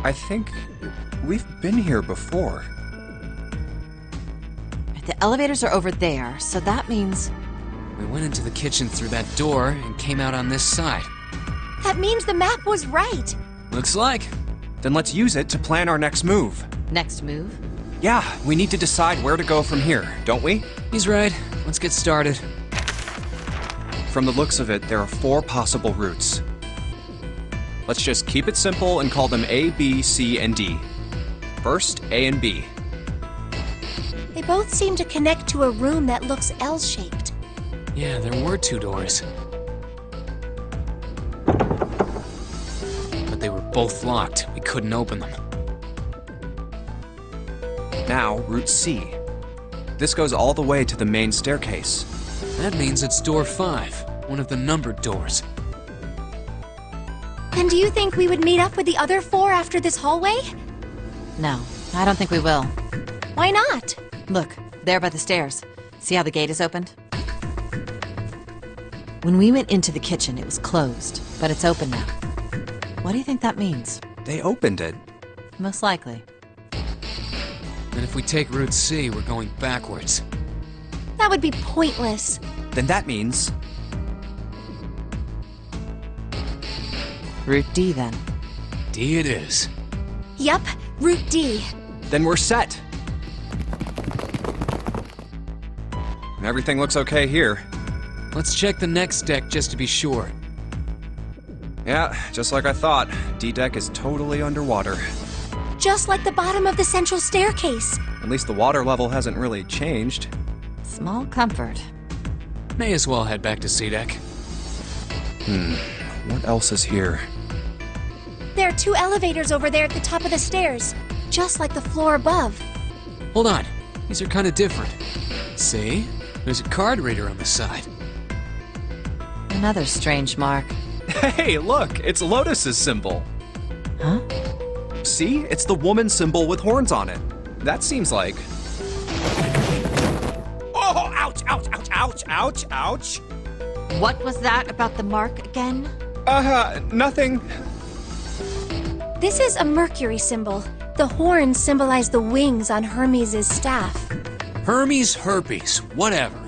I think we've been here before. The elevators are over there, so that means... We went into the kitchen through that door and came out on this side. That means the map was right. Looks like. Then let's use it to plan our next move. Next move? Yeah, we need to decide where to go from here, don't we? He's right. Let's get started. From the looks of it, there are 4 possible routes. Let's just keep it simple and call them A, B, C, and D. First, A and B. They both seem to connect to a room that looks L-shaped. Yeah, there were 2 doors. But they were both locked. We couldn't open them. Now, Route C. This goes all the way to the main staircase. That means it's door 5, one of the numbered doors. And do you think we would meet up with the other 4 after this hallway? No, I don't think we will. Why not? Look, there by the stairs. See how the gate is opened? When we went into the kitchen, it was closed, but it's open now. What do you think that means? They opened it. Most likely. And if we take Route C, we're going backwards. That would be pointless. Then that means... Route D, then. D it is. Yup, Route D. Then we're set. Everything looks okay here. Let's check the next deck just to be sure. Yeah, just like I thought. D-Deck is totally underwater. Just like the bottom of the central staircase. At least the water level hasn't really changed. Small comfort. May as well head back to C-Deck. What else is here? There are 2 elevators over there at the top of the stairs, just like the floor above. Hold on. These are kind of different. See? There's a card reader on the side. Another strange mark. Hey, look! It's Lotus's symbol. Huh? See? It's the woman symbol with horns on it. That seems like... Oh! Ouch! Ouch! Ouch! Ouch! Ouch! Ouch! What was that about the mark again? Nothing. This is a Mercury symbol. The horns symbolize the wings on Hermes' staff. Hermes, herpes, whatever.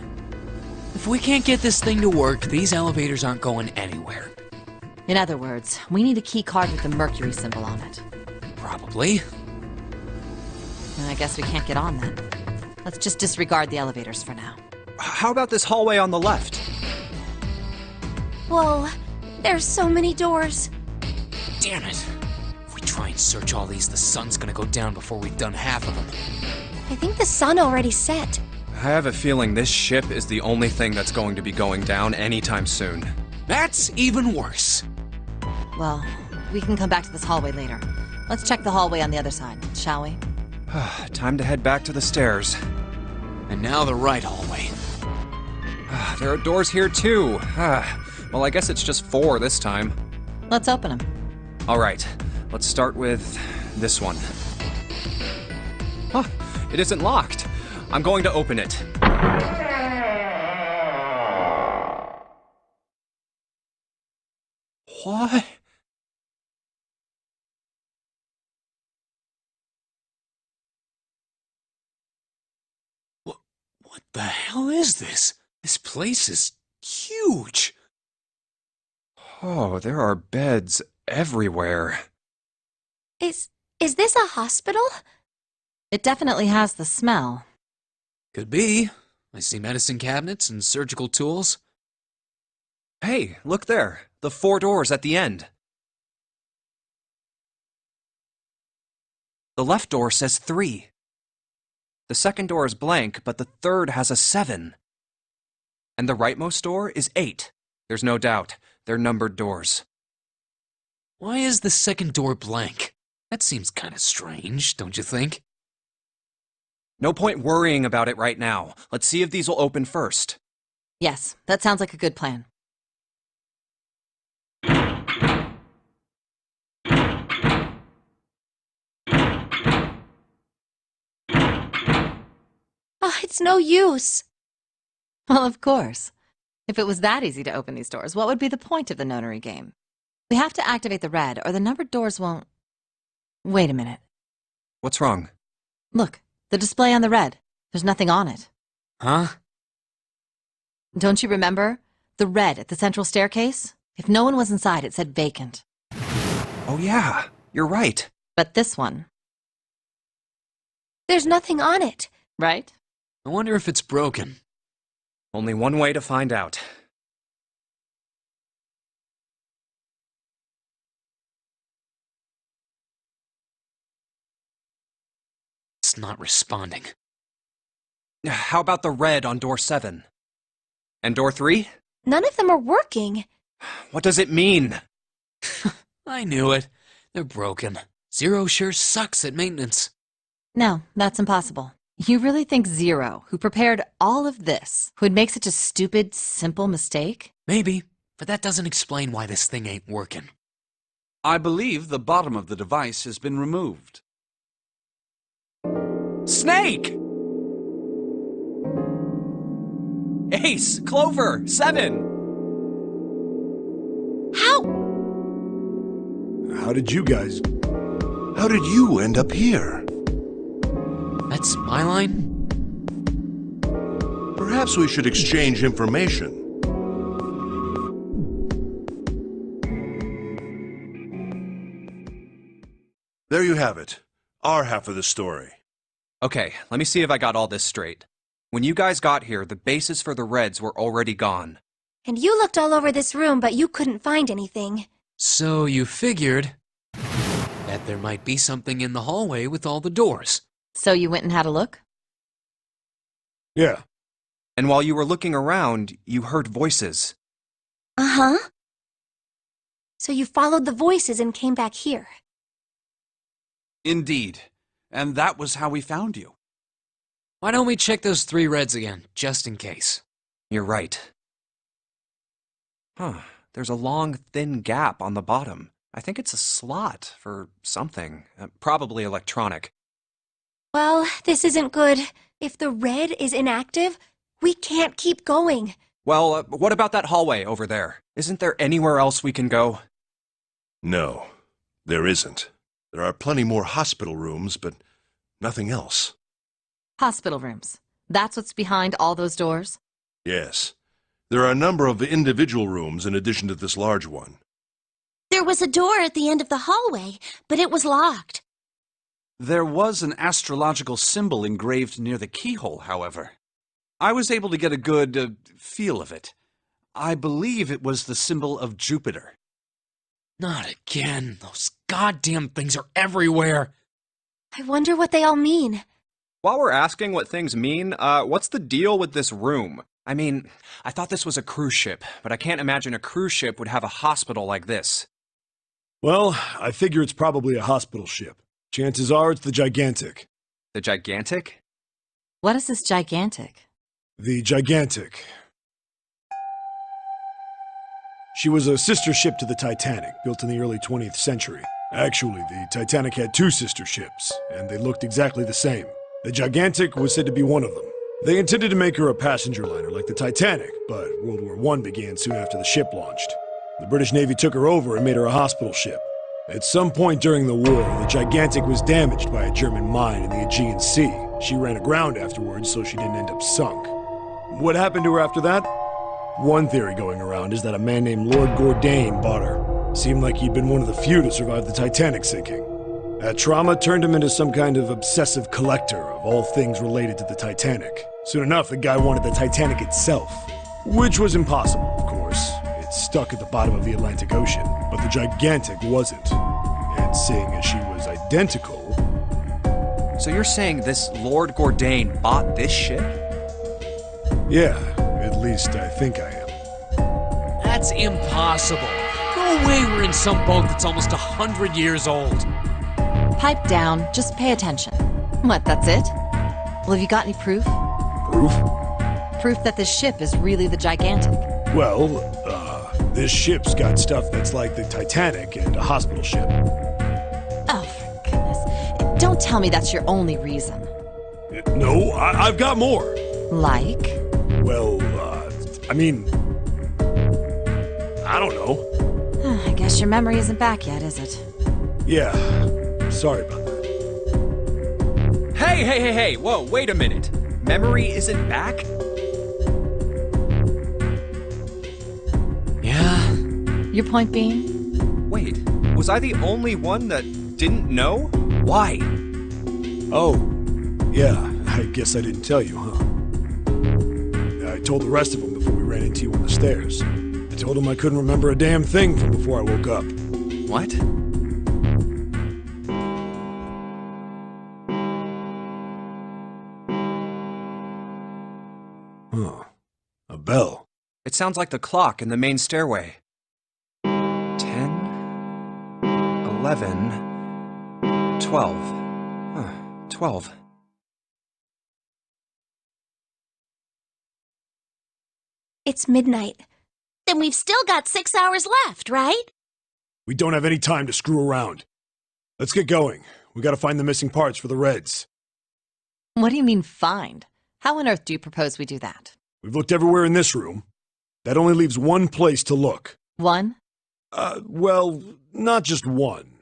If we can't get this thing to work, these elevators aren't going anywhere. In other words, we need a key card with the Mercury symbol on it. Probably. I guess we can't get on then. Let's just disregard the elevators for now. How about this hallway on the left? Whoa, there's so many doors. Damn it. If we try and search all these, the sun's gonna go down before we've done half of them. I think the sun already set. I have a feeling this ship is the only thing that's going to be going down anytime soon. That's even worse. Well, we can come back to this hallway later. Let's check the hallway on the other side, shall we? Time to head back to the stairs. And now the right hallway. There are doors here too. Well, I guess it's just 4 this time. Let's open them. All right, let's start with this one. Huh, it isn't locked. I'm going to open it. What? What the hell is this? This place is huge. Oh, there are beds everywhere. Is this a hospital? It definitely has the smell. Could be. I see medicine cabinets and surgical tools. Hey, look there. The 4 doors at the end. The left door says 3. The second door is blank, but the third has a 7. And the rightmost door is 8. There's no doubt. They're numbered doors. Why is the second door blank? That seems kind of strange, don't you think? No point worrying about it right now. Let's see if these will open first. Yes, that sounds like a good plan. Oh, it's no use. Well, of course. If it was that easy to open these doors, what would be the point of the Nonary game? We have to activate the red, or the numbered doors won't... Wait a minute. What's wrong? Look, the display on the red. There's nothing on it. Huh? Don't you remember? The red at the central staircase? If no one was inside, it said vacant. Oh yeah, you're right. But this one, There's nothing on it. right? I wonder if it's broken. Only one way to find out. It's not responding. How about the red on door 7? And door 3? None of them are working. What does it mean? I knew it. They're broken. Zero sure sucks at maintenance. No, that's impossible. You really think Zero, who prepared all of this, would make such a stupid, simple mistake? Maybe, but that doesn't explain why this thing ain't working. I believe the bottom of the device has been removed. Snake! Ace! Clover! 7! How? How did you end up here? That's my line? Perhaps we should exchange information. There you have it. Our half of the story. Okay, let me see if I got all this straight. When you guys got here, the bases for the Reds were already gone. And you looked all over this room, but you couldn't find anything. So you figured that there might be something in the hallway with all the doors. So you went and had a look? Yeah. And while you were looking around, you heard voices. Uh-huh. So you followed the voices and came back here. Indeed. And that was how we found you. Why don't we check those 3 Reds again, just in case? You're right. Huh, there's a long, thin gap on the bottom. I think it's a slot for something, probably electronic. Well, this isn't good. If the red is inactive, we can't keep going. Well, what about that hallway over there? Isn't there anywhere else we can go? No, there isn't. There are plenty more hospital rooms, but nothing else. Hospital rooms. That's what's behind all those doors? Yes. There are a number of individual rooms in addition to this large one. There was a door at the end of the hallway, but it was locked. There was an astrological symbol engraved near the keyhole, however. I was able to get a good feel of it. I believe it was the symbol of Jupiter. Not again. Those goddamn things are everywhere. I wonder what they all mean. While we're asking what things mean, what's the deal with this room? I mean, I thought this was a cruise ship, but I can't imagine a cruise ship would have a hospital like this. Well, I figure it's probably a hospital ship. Chances are it's the Gigantic. The Gigantic? What is this gigantic? The Gigantic. She was a sister ship to the Titanic, built in the early 20th century. Actually, the Titanic had 2 sister ships, and they looked exactly the same. The Gigantic was said to be one of them. They intended to make her a passenger liner like the Titanic, but World War I began soon after the ship launched. The British Navy took her over and made her a hospital ship. At some point during the war, the Gigantic was damaged by a German mine in the Aegean Sea. She ran aground afterwards, so she didn't end up sunk. What happened to her after that? One theory going around is that a man named Lord Gordain bought her. Seemed like he'd been one of the few to survive the Titanic sinking. That trauma turned him into some kind of obsessive collector of all things related to the Titanic. Soon enough, the guy wanted the Titanic itself. Which was impossible, of course. It's stuck at the bottom of the Atlantic Ocean, but the Gigantic wasn't. And seeing as she was identical... So you're saying this Lord Gordain bought this ship? Yeah, at least I think I am. That's impossible. No way we're in some boat that's almost 100 years old. Pipe down, just pay attention. What, that's it? Well, have you got any proof? Proof? Proof that this ship is really the Gigantic. Well, this ship's got stuff that's like the Titanic and a hospital ship. Oh, for goodness. Don't tell me that's your only reason. No, I've got more. Like? Well, I mean... I don't know. I guess your memory isn't back yet, is it? Yeah, Sorry about that. Hey, whoa, wait a minute. Memory isn't back? Yeah. Your point being? Wait, was I the only one that didn't know? Why? Oh, yeah, I guess I didn't tell you, huh? I told the rest of them before we ran into you on the stairs. I told them I couldn't remember a damn thing from before I woke up. What? Huh. A bell. It sounds like the clock in the main stairway. 10, 11, 12. Huh, 12. It's midnight. Then we've still got 6 hours left, right? We don't have any time to screw around. Let's get going. We gotta find the missing parts for the Reds. What do you mean, find? How on earth do you propose we do that? We've looked everywhere in this room. That only leaves one place to look. One? Well, not just one.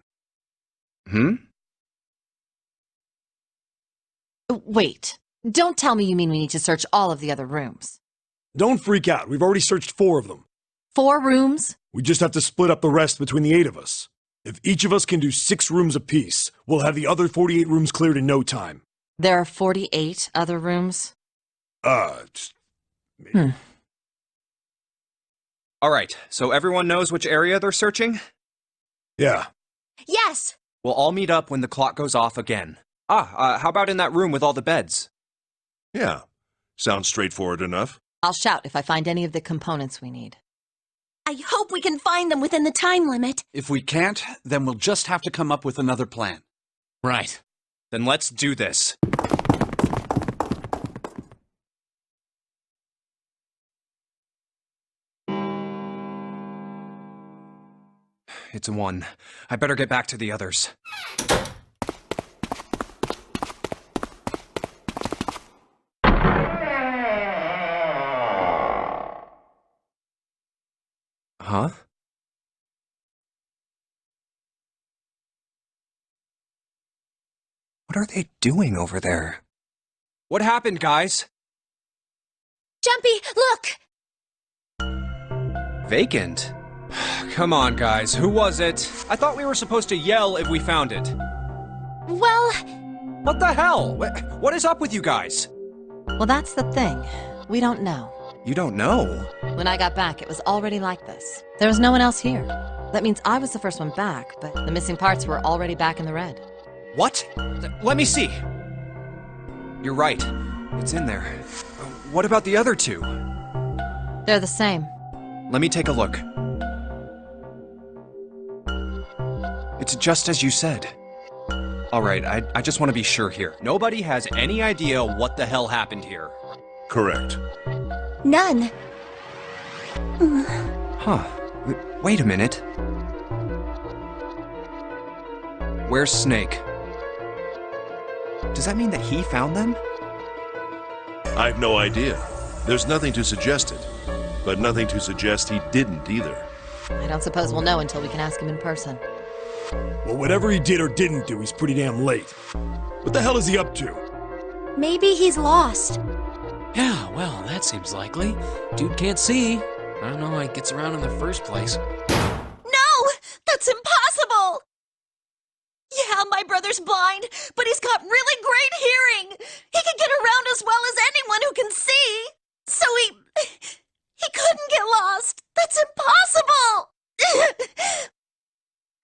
Wait. Don't tell me you mean we need to search all of the other rooms. Don't freak out. We've already searched 4 of them. 4 rooms? We just have to split up the rest between the 8 of us. If each of us can do 6 rooms apiece, we'll have the other 48 rooms cleared in no time. There are 48 other rooms? Maybe. All right, so everyone knows which area they're searching? Yeah. Yes! We'll all meet up when the clock goes off again. How about in that room with all the beds? Yeah, sounds straightforward enough. I'll shout if I find any of the components we need. I hope we can find them within the time limit. If we can't, then we'll just have to come up with another plan. Right. Then let's do this. It's 1. I better get back to the others. Huh? What are they doing over there? What happened, guys? Jumpy, look! Vacant? Come on, guys. Who was it? I thought we were supposed to yell if we found it. Well, What the hell? What is up with you guys? Well, that's the thing. We don't know. You don't know. When I got back, it was already like this. There was no one else here. That means I was the first one back, but the missing parts were already back in the red. What? Let me see. You're right. It's in there. What about the other 2? They're the same. Let me take a look. It's just as you said. Alright, I just want to be sure here. Nobody has any idea what the hell happened here. Correct. none. Huh. Wait a minute. Where's Snake? Does that mean that he found them? I've no idea. There's nothing to suggest it, but nothing to suggest he didn't either. I don't suppose we'll know until we can ask him in person. Well, whatever he did or didn't do, he's pretty damn late. What the hell is he up to? Maybe he's lost. Yeah, well, that seems likely. Dude can't see. I don't know how he gets around in the first place. No! That's impossible! Yeah, my brother's blind, but he's got really great hearing. He can get around as well as anyone who can see. So he couldn't get lost. That's impossible!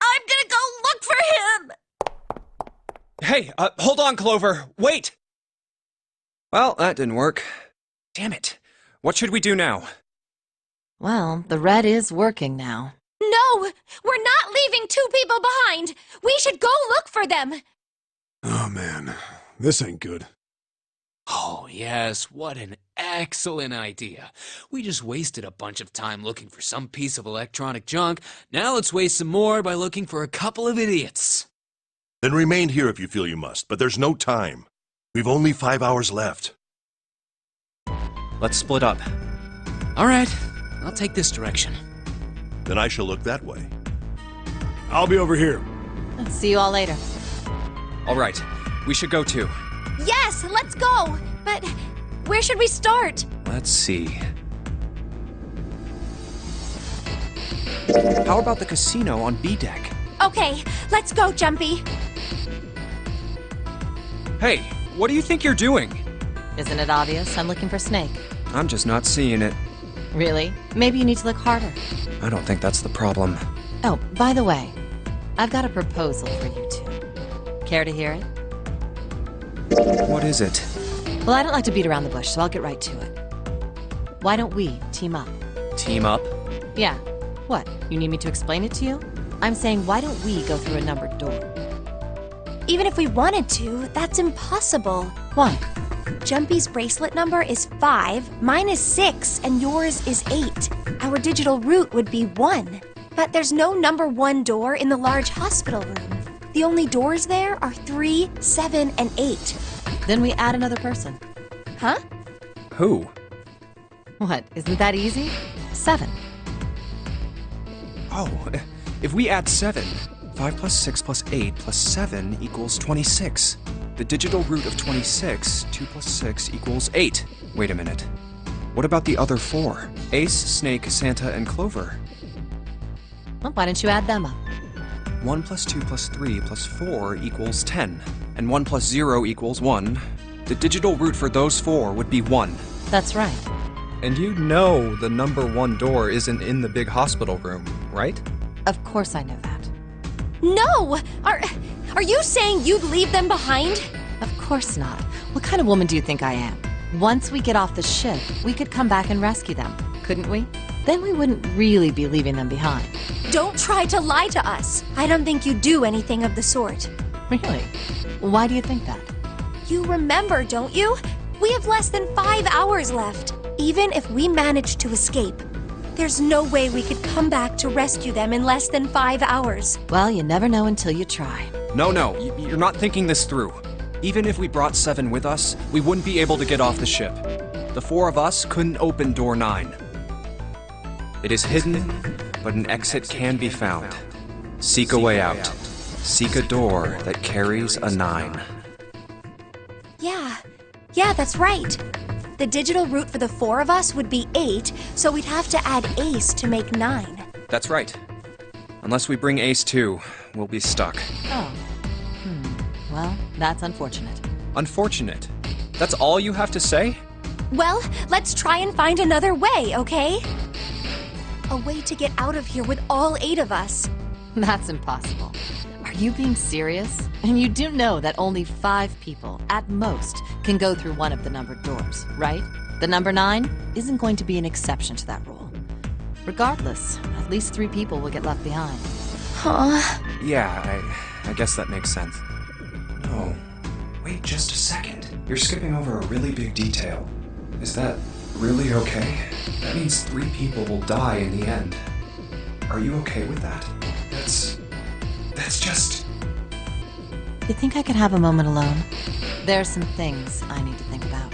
I'm gonna go look for him! Hey, hold on, Clover. Wait! Well, that didn't work. Damn it. What should we do now? Well, the red is working now. No! We're not leaving 2 people behind! We should go look for them! Oh, man. This ain't good. Oh, yes, what an excellent idea. We just wasted a bunch of time looking for some piece of electronic junk. Now let's waste some more by looking for a couple of idiots. Then remain here if you feel you must, but there's no time. We've only 5 hours left. Let's split up. All right, I'll take this direction. Then I shall look that way. I'll be over here. See you all later. All right, we should go too. Yes, let's go! But where should we start? Let's see. How about the casino on B deck? Okay, let's go, Jumpy. Hey, what do you think you're doing? Isn't it obvious? I'm looking for Snake. I'm just not seeing it. Really? Maybe you need to look harder. I don't think that's the problem. Oh, by the way, I've got a proposal for you two. Care to hear it? What is it? Well, I don't like to beat around the bush, so I'll get right to it. Why don't we team up? Team up? Yeah. What? You need me to explain it to you? I'm saying, why don't we go through a numbered door? Even if we wanted to, that's impossible. Why? Jumpy's bracelet number is 5, mine is 6, and yours is 8. Our digital route would be 1. But there's no number 1 door in the large hospital room. The only doors there are 3, 7, and 8. Then we add another person. Huh? Who? What? Isn't that easy? 7. Oh, if we add 7, 5 plus 6 plus 8 plus 7 equals 26. The digital root of 26, 2 plus 6 equals 8. Wait a minute. What about the other 4? Ace, Snake, Santa, and Clover. Well, why don't you add them up? 1 plus 2 plus 3 plus 4 equals 10. And 1 plus 0 equals 1. The digital root for those 4 would be 1. That's right. And you know the number 1 door isn't in the big hospital room, right? Of course I know that. No! Are you saying you'd leave them behind? Of course not. What kind of woman do you think I am? Once we get off the ship, we could come back and rescue them, couldn't we? Then we wouldn't really be leaving them behind. Don't try to lie to us. I don't think you do anything of the sort. Really? Why do you think that? You remember, don't you? We have less than 5 hours left. Even if we manage to escape, there's no way we could come back to rescue them in less than 5 hours. Well, you never know until you try. No, you're not thinking this through. Even if we brought 7 with us, we wouldn't be able to get off the ship. The 4 of us couldn't open door 9. It is hidden, but an exit can be found. Seek a way out. Seek a door that carries a 9. Yeah, that's right. The digital root for the 4 of us would be 8, so we'd have to add Ace to make 9. That's right. Unless we bring Ace too, we'll be stuck. Oh. Well, that's unfortunate. Unfortunate. That's all you have to say? Well, let's try and find another way, okay? A way to get out of here with all 8 of us. That's impossible. Are you being serious? And you do know that only 5 people, at most, can go through one of the numbered doors, right? The number 9 isn't going to be an exception to that rule. Regardless, at least 3 people will get left behind. Huh? Yeah, I guess that makes sense. No. Wait just a second. You're skipping over a really big detail. Is that really okay? That means 3 people will die in the end. Are you okay with that? That's just... You think I could have a moment alone? There are some things I need to think about.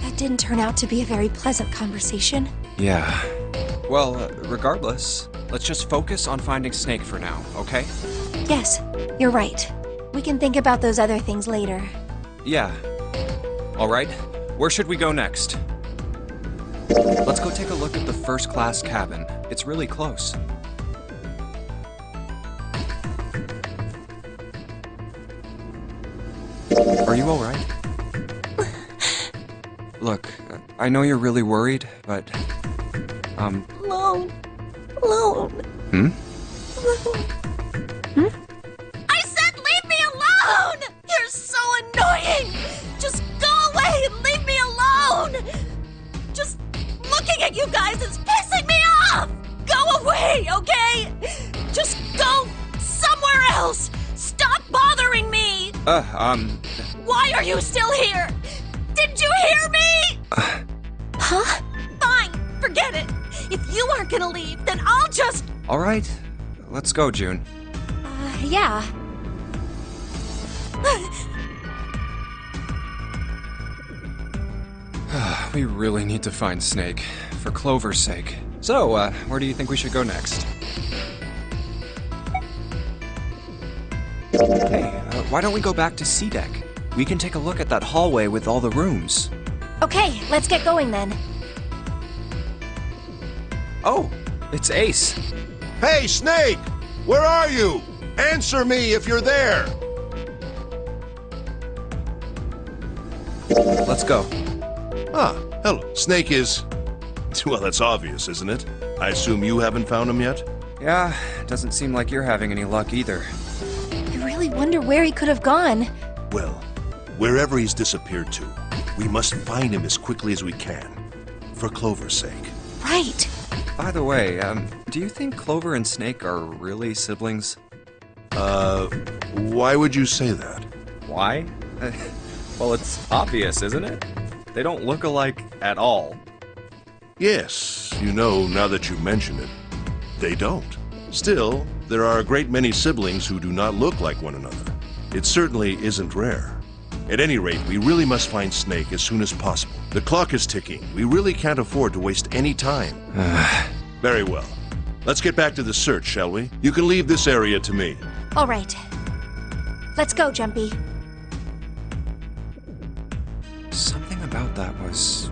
That didn't turn out to be a very pleasant conversation. Yeah. Well, regardless, let's just focus on finding Snake for now, okay? Yes, you're right. We can think about those other things later. Yeah. All right, where should we go next? Let's go take a look at the first-class cabin. It's really close. Are you all right? Look, I know you're really worried, but... Alone. Hmm? I said leave me alone! You're so annoying! Just go away and leave me alone! Just looking at you guys is pissing me off! Go away, okay? Just go somewhere else! Stop bothering me! Why are you still here? Did you hear me? Huh? Fine, forget it. If you aren't gonna leave, then I'll just... All right, let's go, June. Yeah. We really need to find Snake, for Clover's sake. So, where do you think we should go next? Hey, why don't we go back to C deck? We can take a look at that hallway with all the rooms. Okay, let's get going then. Oh, it's Ace. Hey, Snake! Where are you? Answer me if you're there! Let's go. Ah, hello. Snake is... Well, that's obvious, isn't it? I assume you haven't found him yet? Yeah, doesn't seem like you're having any luck either. I really wonder where he could have gone. Well, wherever he's disappeared to, we must find him as quickly as we can. For Clover's sake. Right. By the way, do you think Clover and Snake are really siblings? Why would you say that? Why? Well, it's obvious, isn't it? They don't look alike at all. Yes, you know, now that you mention it, they don't. Still, there are a great many siblings who do not look like one another. It certainly isn't rare. At any rate, we really must find Snake as soon as possible. The clock is ticking. We really can't afford to waste any time. Very well. Let's get back to the search, shall we? You can leave this area to me. All right. Let's go, Jumpy. Something about that was...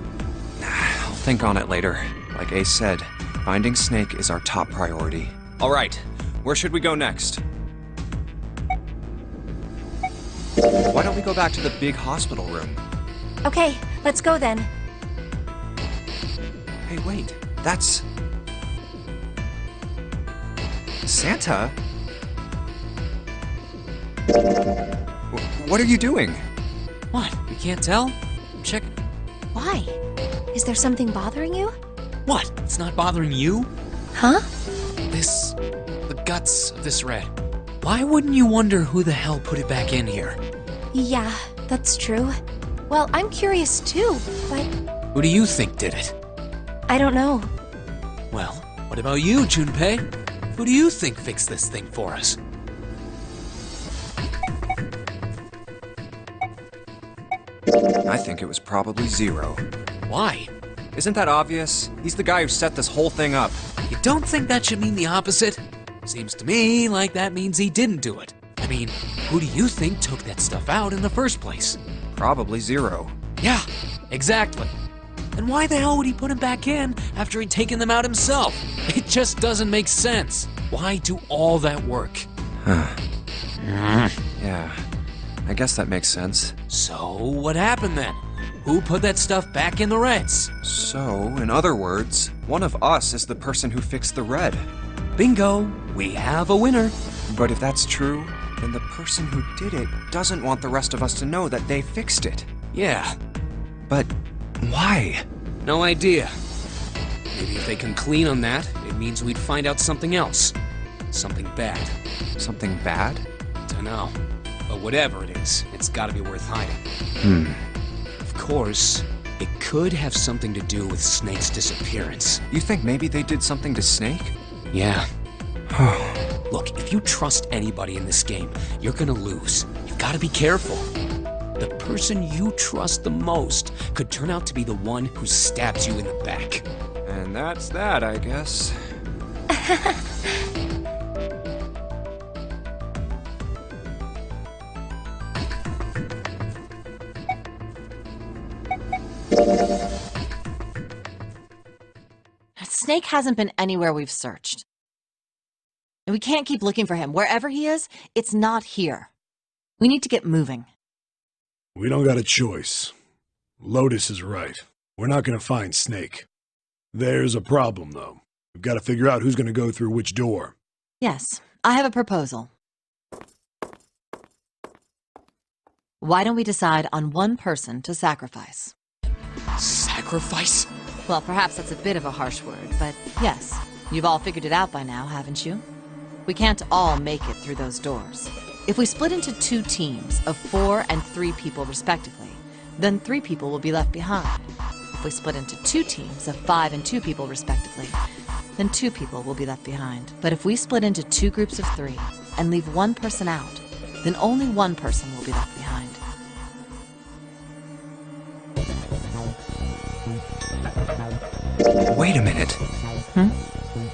I'll think on it later. Like Ace said, finding Snake is our top priority. All right, where should we go next? Why don't we go back to the big hospital room? Okay, let's go then. Hey, wait, that's... Santa? What are you doing? What? You can't tell? I'm checking. Why? Is there something bothering you? What? It's not bothering you? Huh? The guts of this red. Why wouldn't you wonder who the hell put it back in here? Yeah, that's true. Well, I'm curious too, but Who do you think did it? I don't know. Well, what about you, Junpei? Who do you think fixed this thing for us? I think it was probably Zero. Why? Isn't that obvious? He's the guy who set this whole thing up. You don't think that should mean the opposite? Seems to me like that means he didn't do it. I mean, who do you think took that stuff out in the first place? Probably Zero. Yeah, exactly. And why the hell would he put him back in after he'd taken them out himself? It just doesn't make sense. Why do all that work? Yeah, I guess that makes sense. So, what happened then? Who put that stuff back in the reds? So, in other words, one of us is the person who fixed the red. Bingo! We have a winner. But if that's true, then the person who did it doesn't want the rest of us to know that they fixed it. Yeah, But why? no idea. Maybe if they can clean on that, it means we'd find out something else. Something bad. Something bad? Dunno. But whatever it is, it's gotta be worth hiding. Of course, it could have something to do with Snake's disappearance. You think maybe they did something to Snake? Yeah. Look, if you trust anybody in this game, you're gonna lose. You've gotta be careful. The person you trust the most could turn out to be the one who stabs you in the back. And that's that, I guess. Snake hasn't been anywhere we've searched. And we can't keep looking for him. Wherever he is, it's not here. We need to get moving. We don't got a choice. Lotus is right. We're not gonna find Snake. There's a problem, though. We've got to figure out who's gonna go through which door. Yes, I have a proposal. Why don't we decide on one person to sacrifice? Sacrifice? Well, perhaps that's a bit of a harsh word, but yes, you've all figured it out by now, haven't you? We can't all make it through those doors. If we split into 2 teams of 4 and 3 people respectively, then 3 people will be left behind. If we split into 2 teams of 5 and 2 people respectively, then 2 people will be left behind. But if we split into 2 groups of 3 and leave 1 person out, then only 1 person will be left behind. Wait a minute.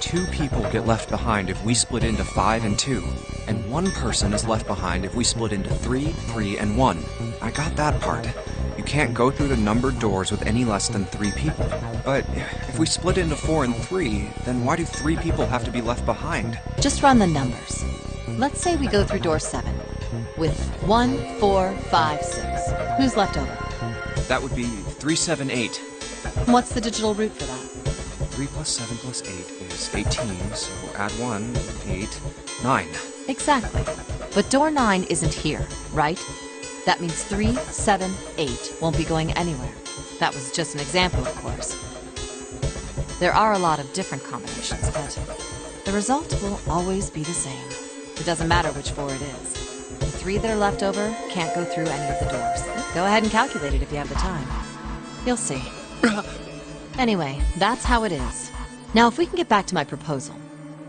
2 people get left behind if we split into 5 and 2, and one person is left behind if we split into 3, 3, and 1. I got that part. You can't go through the numbered doors with any less than 3 people. But if we split into 4 and 3, then why do 3 people have to be left behind? Just run the numbers. Let's say we go through door 7 with 1, 4, 5, 6. Who's left over? That would be 3, 7, 8. What's the digital root for that? 3 plus 7 plus 8 is 18, so add 1, 8, 9. Exactly. But door 9 isn't here, right? That means 3, 7, 8 won't be going anywhere. That was just an example, of course. There are a lot of different combinations, but the result will always be the same. It doesn't matter which 4 it is. The 3 that are left over can't go through any of the doors. Go ahead and calculate it if you have the time. You'll see. Anyway, that's how it is. Now, if we can get back to my proposal,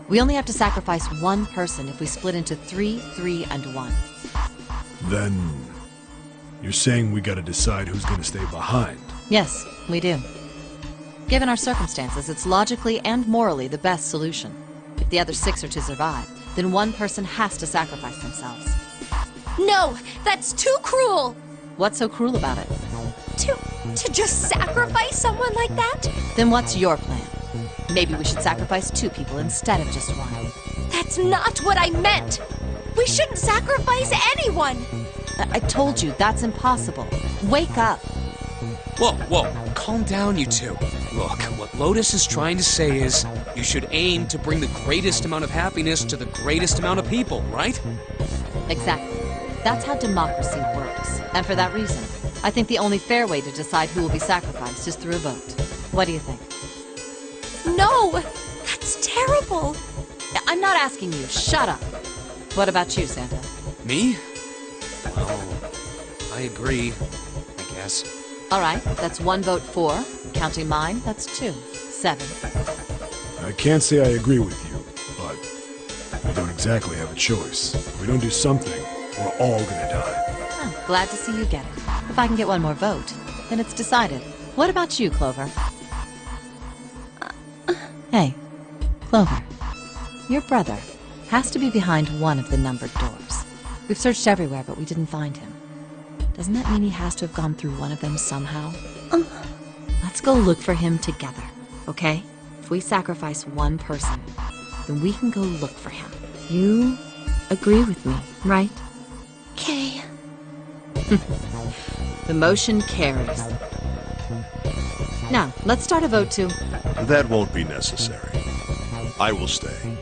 we only have to sacrifice one person if we split into 3, 3, and 1. Then you're saying we gotta decide who's gonna stay behind. Yes, we do. Given our circumstances, it's logically and morally the best solution. If the other 6 are to survive, then one person has to sacrifice themselves. No, that's too cruel! What's so cruel about it? To just sacrifice someone like that? Then what's your plan? Maybe we should sacrifice 2 people instead of just 1. That's not what I meant! We shouldn't sacrifice anyone! I told you, that's impossible. Wake up. Whoa, whoa, calm down, you two. Look, what Lotus is trying to say is, you should aim to bring the greatest amount of happiness to the greatest amount of people, right? Exactly. That's how democracy works. And for that reason, I think the only fair way to decide who will be sacrificed is through a vote. What do you think? No! That's terrible! I'm not asking you. Shut up. What about you, Santa? Me? Well, I agree, I guess. All right, that's 1 vote for. Counting mine, that's 2. 7. I can't say I agree with you, but we don't exactly have a choice. If we don't do something, we're all gonna die. Oh, glad to see you get it. If I can get 1 more vote, then it's decided. What about you, Clover? Hey, Clover. Your brother has to be behind one of the numbered doors. We've searched everywhere, but we didn't find him. Doesn't that mean he has to have gone through one of them somehow? Let's go look for him together, okay? If we sacrifice one person, then we can go look for him. You agree with me, right? Okay. The motion carries. Now, let's start a vote to... That won't be necessary. I will stay.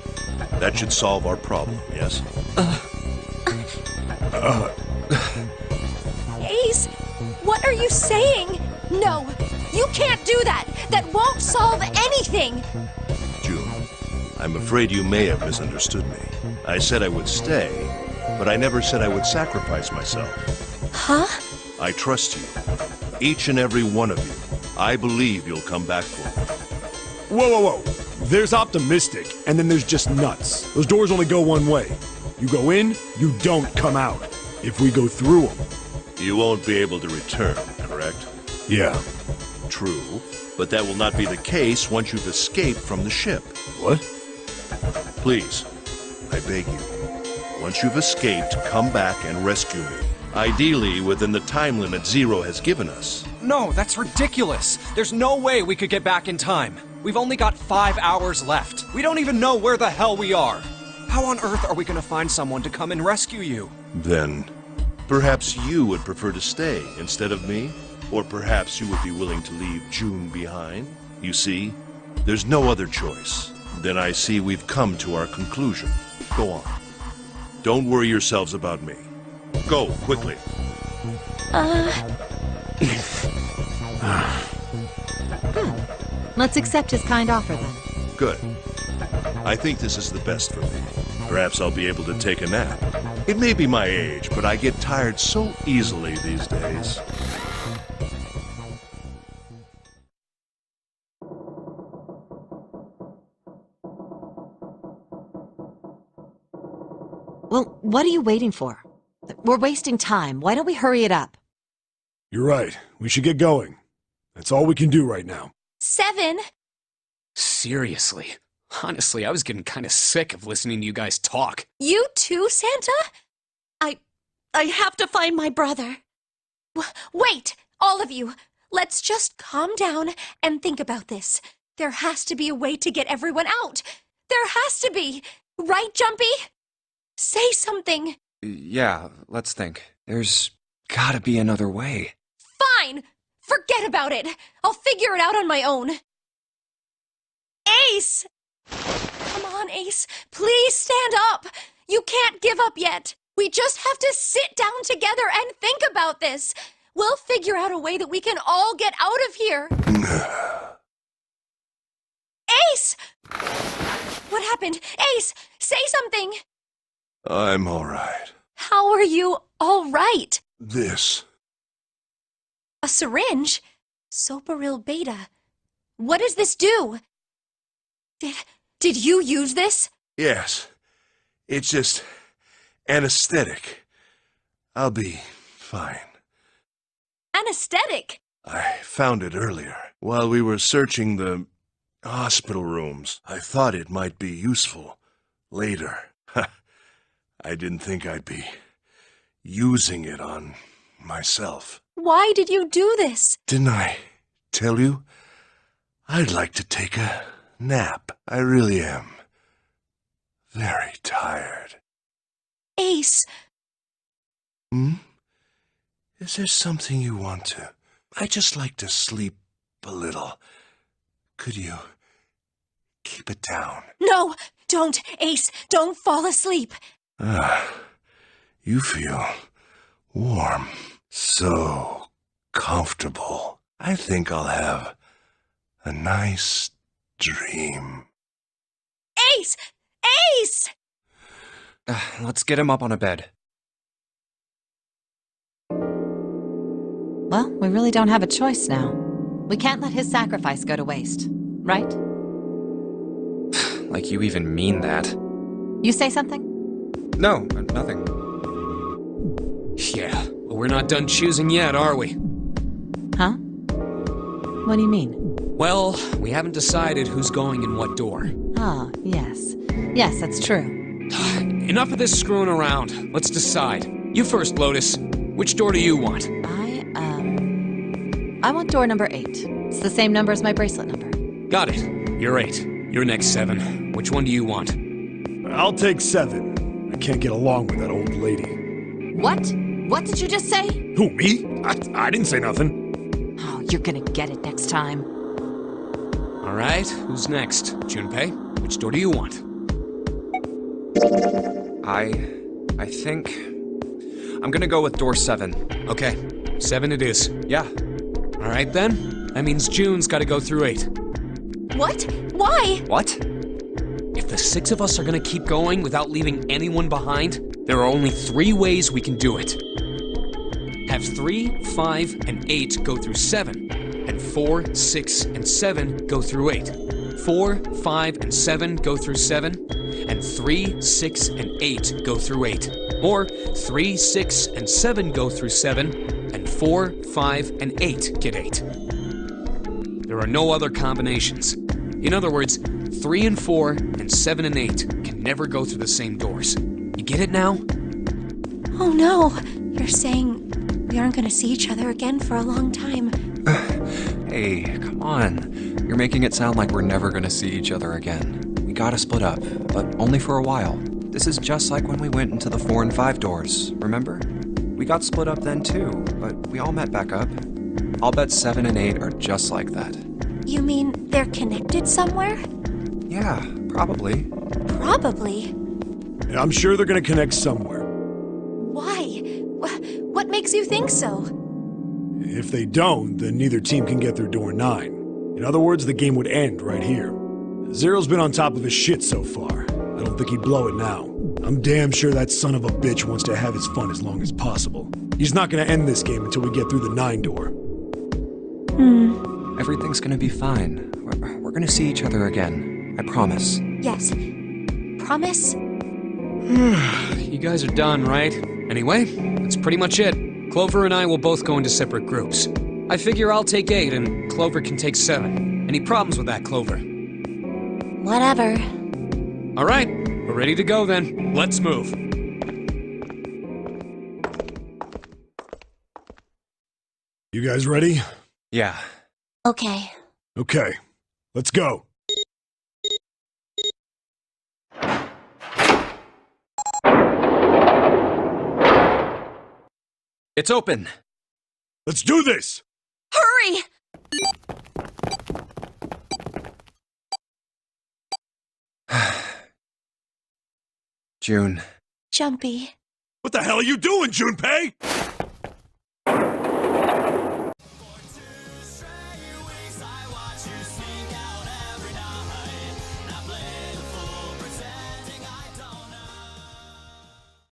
That should solve our problem, yes? Ace, what are you saying? No, you can't do that! That won't solve anything! June, I'm afraid you may have misunderstood me. I said I would stay, but I never said I would sacrifice myself. Huh? I trust you. Each and every one of you. I believe you'll come back for me. Whoa, whoa, whoa. There's optimistic, and then there's just nuts. Those doors only go one way. You go in, you don't come out. If we go through them... You won't be able to return, correct? Yeah. True, but that will not be the case once you've escaped from the ship. What? Please, I beg you. Once you've escaped, come back and rescue me. Ideally, within the time limit Zero has given us. No, that's ridiculous. There's no way we could get back in time. We've only got 5 hours left. We don't even know where the hell we are. How on earth are we gonna find someone to come and rescue you? Then, perhaps you would prefer to stay instead of me? Or perhaps you would be willing to leave June behind? You see, there's no other choice. Then I see we've come to our conclusion. Go on. Don't worry yourselves about me. Go, quickly. Let's accept his kind offer, then. Good. I think this is the best for me. Perhaps I'll be able to take a nap. It may be my age, but I get tired so easily these days. Well, what are you waiting for? We're wasting time. Why don't we hurry it up? You're right. We should get going. That's all we can do right now. 7? Seriously. Honestly, I was getting kind of sick of listening to you guys talk. You too, Santa? I have to find my brother. Wait, all of you. Let's just calm down and think about this. There has to be a way to get everyone out. There has to be. Right, Jumpy? Say something. Yeah, let's think. There's gotta be another way. Fine. Forget about it. I'll figure it out on my own. Ace! Come on, Ace. Please stand up. You can't give up yet. We just have to sit down together and think about this. We'll figure out a way that we can all get out of here. Ace! What happened? Ace, say something. I'm all right. How are you all right? This. A syringe? Soparil beta. What does this do? Did you use this? Yes. It's just anesthetic. I'll be fine. Anesthetic? I found it earlier, while we were searching the hospital rooms. I thought it might be useful later. I didn't think I'd be using it on myself. Why did you do this? Didn't I tell you? I'd like to take a nap. I really am. Very tired. Ace. Is there something you want to? I just like to sleep a little. Could you keep it down? No, don't, Ace. Don't fall asleep. You feel warm. So comfortable. I think I'll have a nice dream. Ace! Ace! Let's get him up on a bed. Well, we really don't have a choice now. We can't let his sacrifice go to waste, right? Like you even mean that. You say something? No, nothing. Yeah, well, we're not done choosing yet, are we? Huh? What do you mean? Well, we haven't decided who's going in what door. Ah, yes. Yes, that's true. Enough of this screwing around. Let's decide. You first, Lotus. Which door do you want? I want door number 8. It's the same number as my bracelet number. Got it. You're 8. You're next, 7. Which one do you want? I'll take 7. I can't get along with that old lady. What? What did you just say? Who, me? I didn't say nothing. Oh, you're gonna get it next time. All right, who's next? Junpei, which door do you want? I think I'm gonna go with door 7. Okay, 7 it is. Yeah. All right then. That means June's got to go through 8. What? Why? What? If the 6 of us are gonna keep going without leaving anyone behind, there are only 3 ways we can do it. Have 3, 5, and 8 go through 7, and 4, 6, and 7 go through 8. 4, 5, and 7 go through 7, and 3, 6, and 8 go through 8. Or 3, 6, and 7 go through 7, and 4, 5, and 8 get 8. There are no other combinations. In other words, 3 and 4 and 7 and 8 can never go through the same doors. You get it now? Oh no. You're saying we aren't gonna see each other again for a long time. Hey, come on. You're making it sound like we're never gonna see each other again. We gotta split up, but only for a while. This is just like when we went into the 4 and 5 doors, remember? We got split up then too, but we all met back up. I'll bet 7 and 8 are just like that. You mean they're connected somewhere? Yeah, probably. Probably. Yeah, I'm sure they're gonna connect somewhere. Why? What makes you think so? If they don't, then neither team can get through door 9. In other words, the game would end right here. Zero's been on top of his shit so far. I don't think he'd blow it now. I'm damn sure that son of a bitch wants to have his fun as long as possible. He's not gonna end this game until we get through the 9 door. Everything's gonna be fine. We're gonna see each other again. I promise. Yes. Promise? You guys are done, right? Anyway, that's pretty much it. Clover and I will both go into separate groups. I figure I'll take 8 and Clover can take 7. Any problems with that, Clover? Whatever. All right, we're ready to go then. Let's move. You guys ready? Yeah. Okay. Okay, let's go. It's open. Let's do this! Hurry! June. Jumpy. What the hell are you doing, Junpei?